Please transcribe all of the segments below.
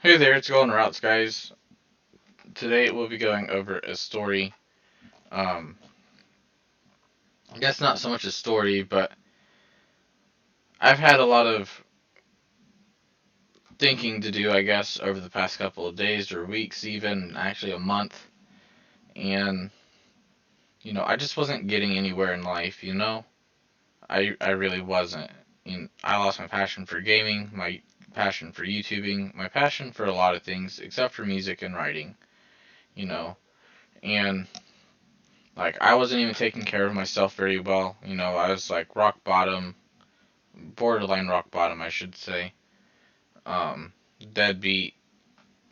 Hey there, it's Golden Routes, guys. Today we'll be going over a story. Um, I guess not so much a story, but I've had a lot of thinking to do, I guess, over the past couple of days or weeks, even actually a month. And, I just wasn't getting anywhere in life. I really wasn't. I lost my passion for gaming, my passion for YouTubing, my passion for a lot of things, except for music and writing, you know. And like I wasn't even taking care of myself very well. I was like rock bottom, borderline rock bottom, I should say. Um, Deadbeat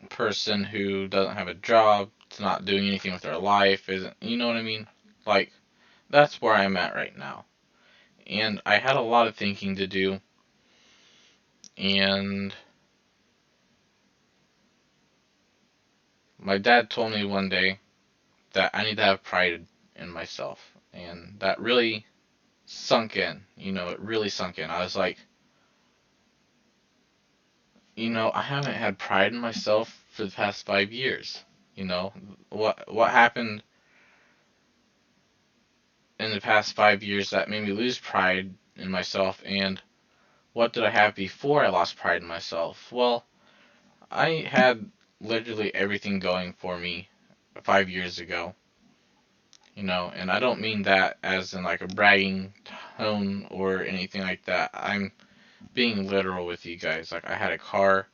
person who doesn't have a job, is not doing anything with their life, isn't, you know what I mean? Like that's where I'm at right now. And I had a lot of thinking to do, and my dad told me one day that I need to have pride in myself, and that really sunk in. It really sunk in. I was like, I haven't had pride in myself for the past 5 years. You know, what happened in the past 5 years that made me lose pride in myself, and what did I have before I lost pride in myself? Well, I had literally everything going for me 5 years ago. And I don't mean that as in like a bragging tone or anything like that. I'm being literal with you guys. Like I had a car,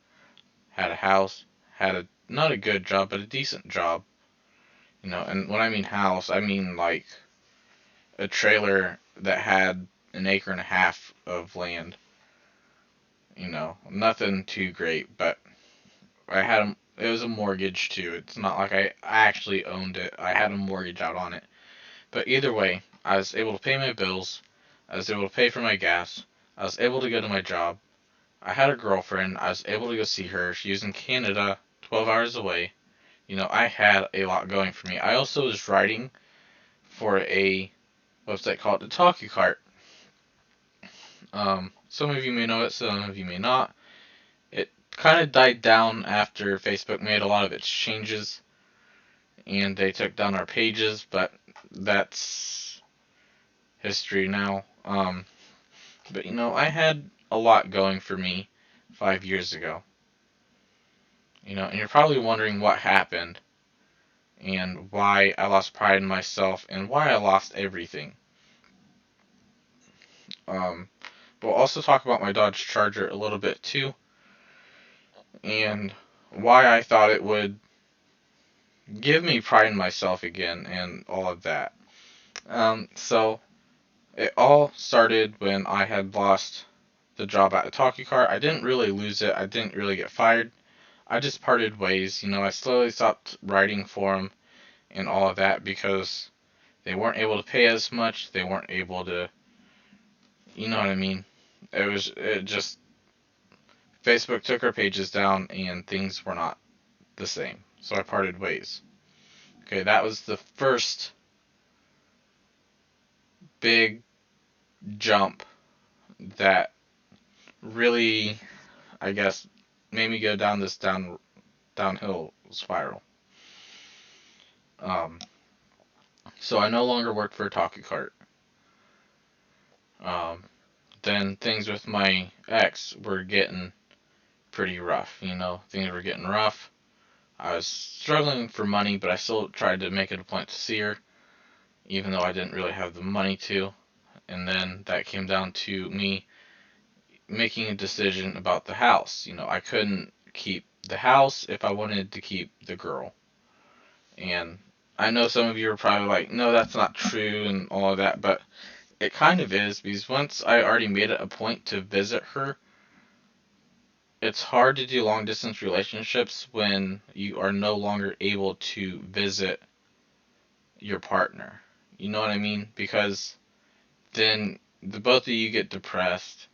had a house, had a not a good job, but a decent job. And when I mean house, I mean like a trailer that had an acre and a half of land. Nothing too great, but it was a mortgage too. It's not like I actually owned it. I had a mortgage out on it. But either way, I was able to pay my bills. I was able to pay for my gas. I was able to go to my job. I had a girlfriend. I was able to go see her. She was in Canada, 12 hours away. I had a lot going for me. I also was writing for a website called the Talkie Cart. Some of you may know it, some of you may not. It kind of died down after Facebook made a lot of its changes and they took down our pages, but that's history now. But I had a lot going for me 5 years ago. And you're probably wondering what happened and why I lost pride in myself and why I lost everything. Um, we'll also talk about my Dodge Charger a little bit too, and why I thought it would give me pride in myself again and all of that. So it all started when I had lost the job at the Talkie Car. I didn't really lose it. I didn't really get fired. I just parted ways. I slowly stopped writing for them and all of that because they weren't able to pay as much. They weren't able to, you know what I mean? It just Facebook took our pages down and things were not the same. So I parted ways. Okay, that was the first big jump that really, I guess, made me go down this downhill spiral. Um, so I no longer worked for a Talkie Cart. Um, then things with my ex were getting pretty rough. Things were getting rough. I was struggling for money, but I still tried to make it a point to see her, even though I didn't really have the money to. And then that came down to me making a decision about the house. I couldn't keep the house if I wanted to keep the girl. And I know some of you are probably like, no, that's not true and all of that, but it kind of is because once I already made it a point to visit her, it's hard to do long distance relationships when you are no longer able to visit your partner. You know what I mean? Because then the both of you get depressed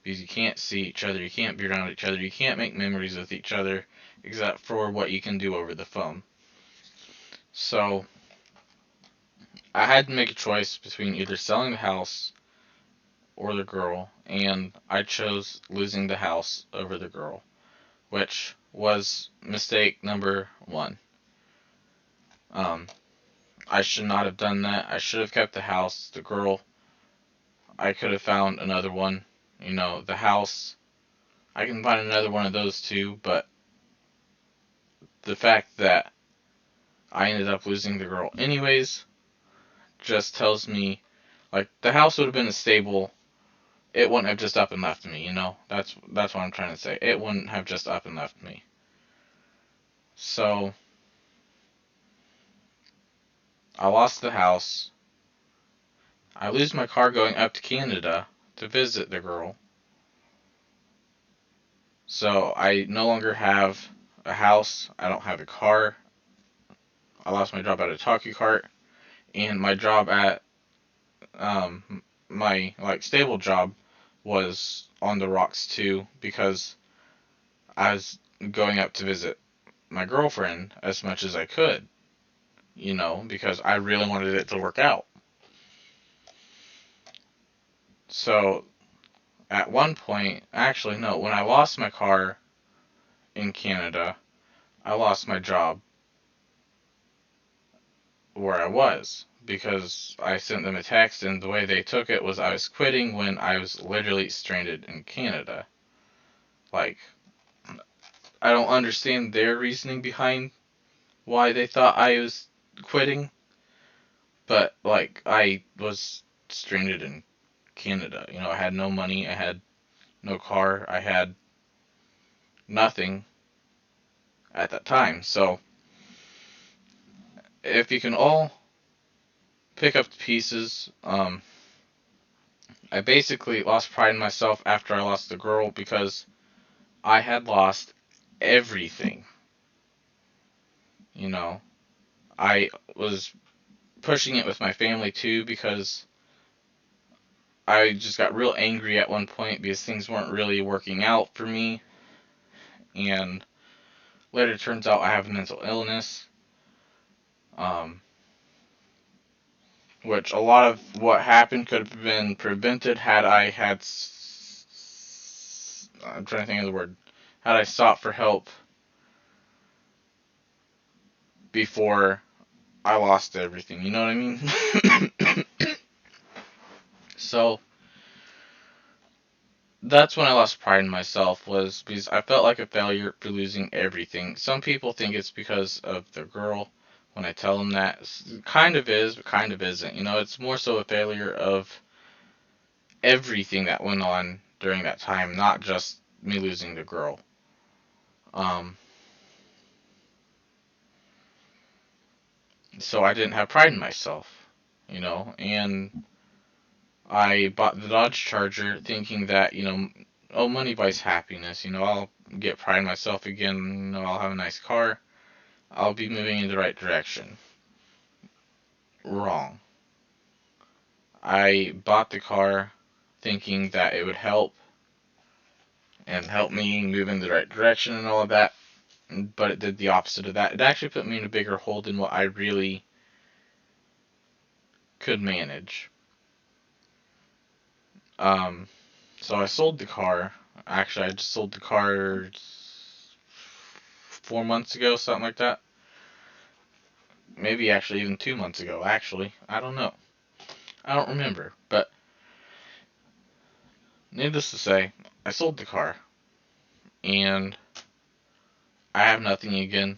because you can't see each other, you can't be around each other, you can't make memories with each other except for what you can do over the phone. So I had to make a choice between either selling the house or the girl, and I chose losing the house over the girl, which was mistake number one. Um, I should not have done that. I should have kept the house. The girl, I could have found another one. The house, I can find another one of those too, but the fact that I ended up losing the girl anyways just tells me, like, the house would have been a stable. It wouldn't have just up and left me. That's what I'm trying to say. It wouldn't have just up and left me. So I lost the house. I lose my car going up to Canada to visit the girl. So I no longer have a house. I don't have a car. I lost my job at a Talkie Cart, and my job at my stable job was on the rocks too, because I was going up to visit my girlfriend as much as I could, because I really wanted it to work out. So at one point, actually no, when I lost my car in Canada, I lost my job where I was, because I sent them a text, and the way they took it was I was quitting when I was literally stranded in Canada. Like, I don't understand their reasoning behind why they thought I was quitting, but I was stranded in Canada. I had no money, I had no car, I had nothing at that time. So if you can all pick up the pieces, I basically lost pride in myself after I lost the girl, because I had lost everything. I was pushing it with my family too, because I just got real angry at one point because things weren't really working out for me. And later it turns out I have a mental illness, um, which a lot of what happened could have been prevented had I had. I'm trying to think of the word. Had I sought for help before I lost everything. You know what I mean? So that's when I lost pride in myself, was because I felt like a failure for losing everything. Some people think it's because of the girl. When I tell them that, it kind of is, but kind of isn't. It's more so a failure of everything that went on during that time, not just me losing the girl. Um, so I didn't have pride in myself, and I bought the Dodge Charger thinking that, oh, money buys happiness. I'll get pride in myself again. I'll have a nice car. I'll be moving in the right direction. Wrong. I bought the car thinking that it would help and help me move in the right direction and all of that, but it did the opposite of that. It actually put me in a bigger hole than what I really could manage. Um, so I sold the car. Actually, I just sold the car 4 months ago, something like that. Maybe actually even 2 months ago, actually. I don't know. I don't remember. But needless to say, I sold the car. And I have nothing again.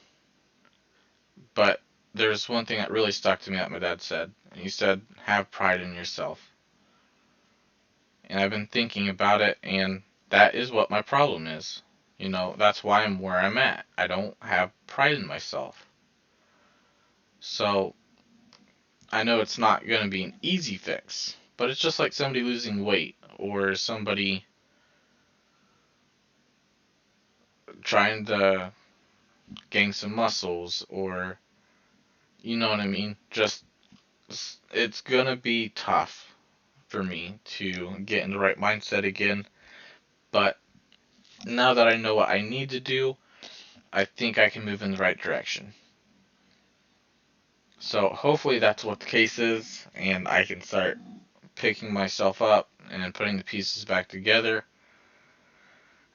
But there's one thing that really stuck to me that my dad said. He said, have pride in yourself. And I've been thinking about it, and that is what my problem is. That's why I'm where I'm at. I don't have pride in myself. So I know it's not going to be an easy fix, but it's just like somebody losing weight, or somebody trying to gain some muscles, or you know what I mean? Just, it's going to be tough for me to get in the right mindset again, but now that I know what I need to do, I think I can move in the right direction. So hopefully that's what the case is, and I can start picking myself up and putting the pieces back together.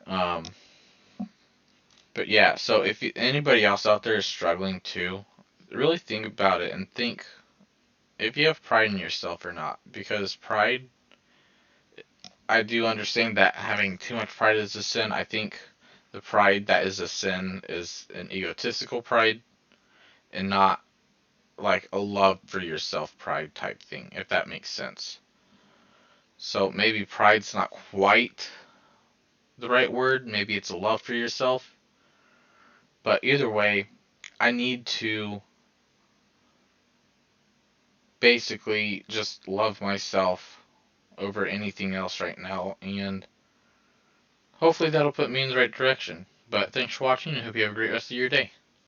Um, But yeah, so if anybody else out there is struggling too, really think about it and think if you have pride in yourself or not. Because pride, I do understand that having too much pride is a sin. I think the pride that is a sin is an egotistical pride and not like a love for yourself pride type thing, if that makes sense. So maybe pride's not quite the right word. Maybe it's a love for yourself. But either way, I need to basically just love myself over anything else right now, and hopefully that'll put me in the right direction. But thanks for watching, and hope you have a great rest of your day.